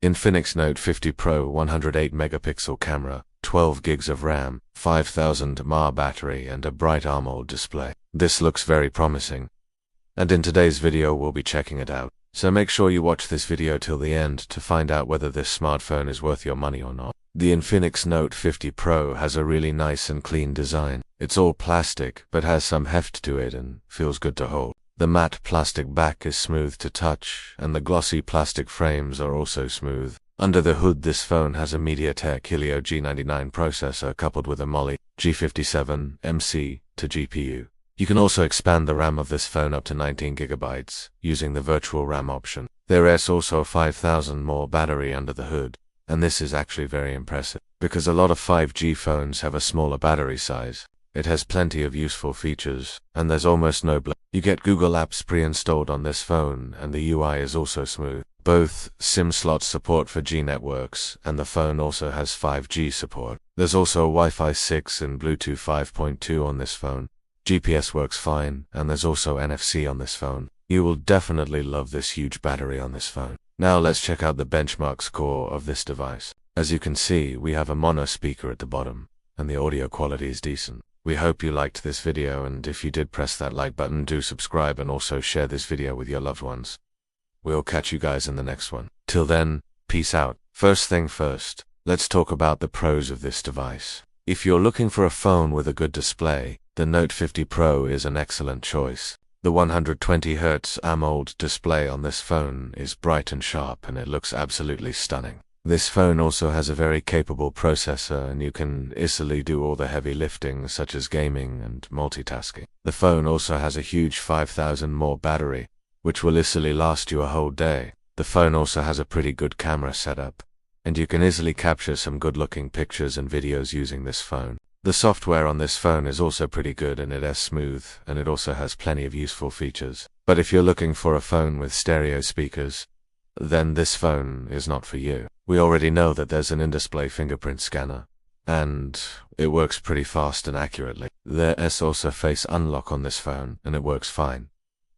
Infinix Note 50 Pro 108 megapixel camera, 12 gigs of RAM, 5000 mAh battery and a bright AMOLED display. This looks very promising. And in today's video we'll be checking it out. So make sure you watch this video till the end to find out whether this smartphone is worth your money or not. The Infinix Note 50 Pro has a really nice and clean design. It's all plastic but has some heft to it and feels good to hold. The matte plastic back is smooth to touch, and the glossy plastic frames are also smooth. Under the hood, this phone has a MediaTek Helio G99 processor coupled with a AMOLED G57 MC to GPU. You can also expand the RAM of this phone up to 19 GB using the virtual RAM option. There is also a 5000 mAh battery under the hood, and this is actually very impressive because a lot of 5G phones have a smaller battery size. It has plenty of useful features, and there's almost no blur. You get Google Apps pre-installed on this phone, and the UI is also smooth. Both SIM slots support for G networks, and the phone also has 5G support. There's also Wi-Fi 6 and Bluetooth 5.2 on this phone. GPS works fine, and there's also NFC on this phone. You will definitely love this huge battery on this phone. Now let's check out the benchmark score of this device. As you can see, we have a mono speaker at the bottom, and the audio quality is decent. We hope you liked this video, and if you did, press that like button, do subscribe and also share this video with your loved ones. We'll catch you guys in the next one. Till then, peace out. First thing first, let's talk about the pros of this device. If you're looking for a phone with a good display, the Note 50 Pro is an excellent choice. The 120Hz AMOLED display on this phone is bright and sharp, and it looks absolutely stunning. This phone also has a very capable processor, and you can easily do all the heavy lifting such as gaming and multitasking. The phone also has a huge 5000 mAh battery, which will easily last you a whole day. The phone also has a pretty good camera setup, and you can easily capture some good-looking pictures and videos using this phone. The software on this phone is also pretty good, and it is smooth, and it also has plenty of useful features. But if you're looking for a phone with stereo speakers, then this phone is not for you. We already know that there's an in-display fingerprint scanner, and it works pretty fast and accurately. There is also face unlock on this phone, and it works fine.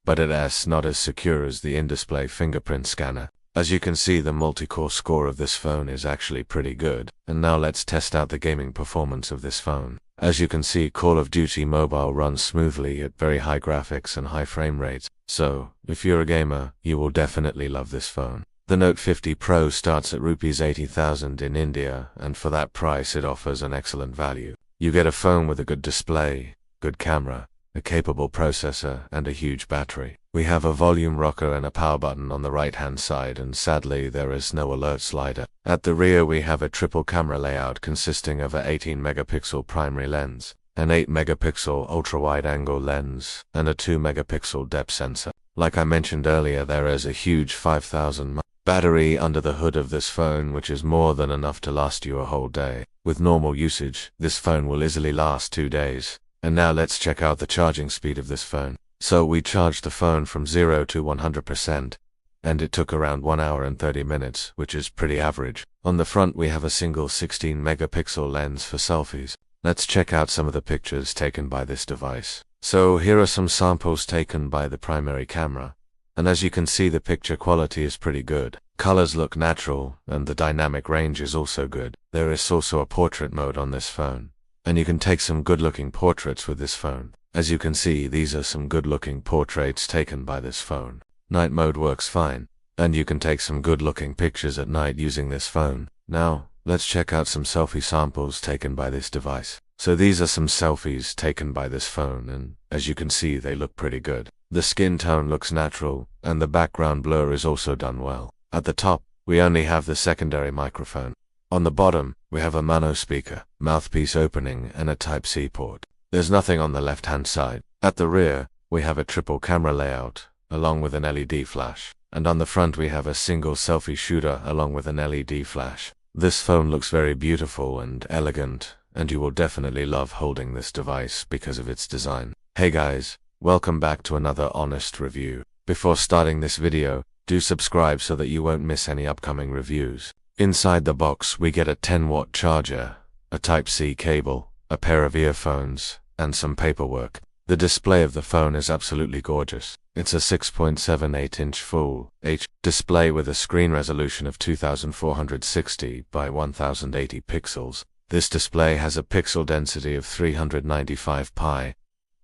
But it is not as secure as the in-display fingerprint scanner. As you can see, the multi-core score of this phone is actually pretty good. And now let's test out the gaming performance of this phone. As you can see, Call of Duty Mobile runs smoothly at very high graphics and high frame rates. So, if you're a gamer, you will definitely love this phone. The Note 50 Pro starts at Rs 80,000 in India, and for that price it offers an excellent value. You get a phone with a good display, good camera, a capable processor, and a huge battery. We have a volume rocker and a power button on the right-hand side, and sadly there is no alert slider. At the rear we have a triple camera layout consisting of a 18 megapixel primary lens, an 8 megapixel ultra-wide-angle lens, and a 2 megapixel depth sensor. Like I mentioned earlier, there is a huge 5000 mAh battery under the hood of this phone, which is more than enough to last you a whole day. With normal usage, this phone will easily last 2 days. And now let's check out the charging speed of this phone. So we charged the phone from 0 to 100%, and it took around 1 hour and 30 minutes, which is pretty average. On the front we have a single 16 megapixel lens for selfies. Let's check out some of the pictures taken by this device. So here are some samples taken by the primary camera, and as you can see, the picture quality is pretty good. Colors look natural, and the dynamic range is also good. There is also a portrait mode on this phone, and you can take some good-looking portraits with this phone. As you can see, these are some good-looking portraits taken by this phone. Night mode works fine, and you can take some good-looking pictures at night using this phone. Now, let's check out some selfie samples taken by this device. So these are some selfies taken by this phone, and as you can see, they look pretty good. The skin tone looks natural, and the background blur is also done well. At the top, we only have the secondary microphone. On the bottom, we have a mono speaker, mouthpiece opening, and a Type-C port. There's nothing on the left-hand side. At the rear, we have a triple camera layout, along with an LED flash. And on the front we have a single selfie shooter along with an LED flash. This phone looks very beautiful and elegant, and you will definitely love holding this device because of its design. Hey guys, welcome back to another honest review. Before starting this video, do subscribe so that you won't miss any upcoming reviews. Inside the box we get a 10-watt charger, a Type-C cable, a pair of earphones, and some paperwork. The display of the phone is absolutely gorgeous. It's a 6.78-inch Full HD display with a screen resolution of 2460 by 1080 pixels. This display has a pixel density of 395 pi,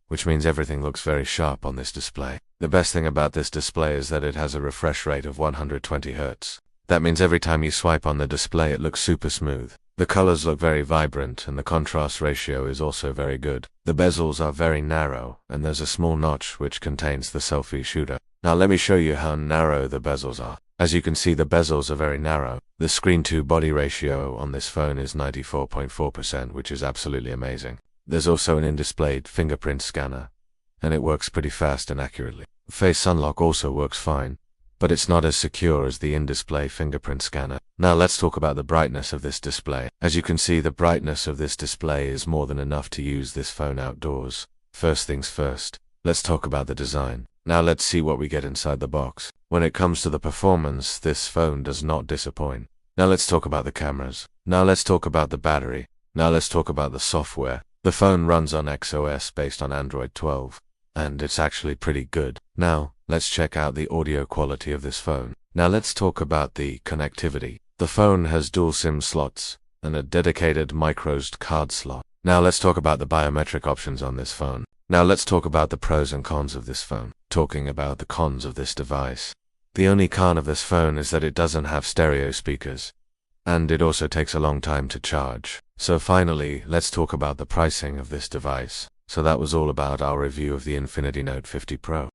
which means everything looks very sharp on this display. The best thing about this display is that it has a refresh rate of 120 Hz. That means every time you swipe on the display it looks super smooth. The colors look very vibrant and the contrast ratio is also very good. The bezels are very narrow and there's a small notch which contains the selfie shooter. Now let me show you how narrow the bezels are. As you can see, the bezels are very narrow. The screen-to-body ratio on this phone is 94.4%, which is absolutely amazing. There's also an in-display fingerprint scanner, and it works pretty fast and accurately. Face unlock also works fine, but it's not as secure as the in-display fingerprint scanner. Now let's talk about the brightness of this display. As you can see, the brightness of this display is more than enough to use this phone outdoors. First things first, let's talk about the design. Now let's see what we get inside the box. When it comes to the performance, this phone does not disappoint. Now let's talk about the cameras. Now let's talk about the battery. Now let's talk about the software. The phone runs on XOS based on Android 12, and it's actually pretty good. Now, let's check out the audio quality of this phone. Now let's talk about the connectivity. The phone has dual SIM slots and a dedicated microSD card slot. Now let's talk about the biometric options on this phone. Now let's talk about the pros and cons of this phone. Talking about the cons of this device. The only con of this phone is that it doesn't have stereo speakers, and it also takes a long time to charge. So finally, let's talk about the pricing of this device. So that was all about our review of the Infinix Note 50 Pro.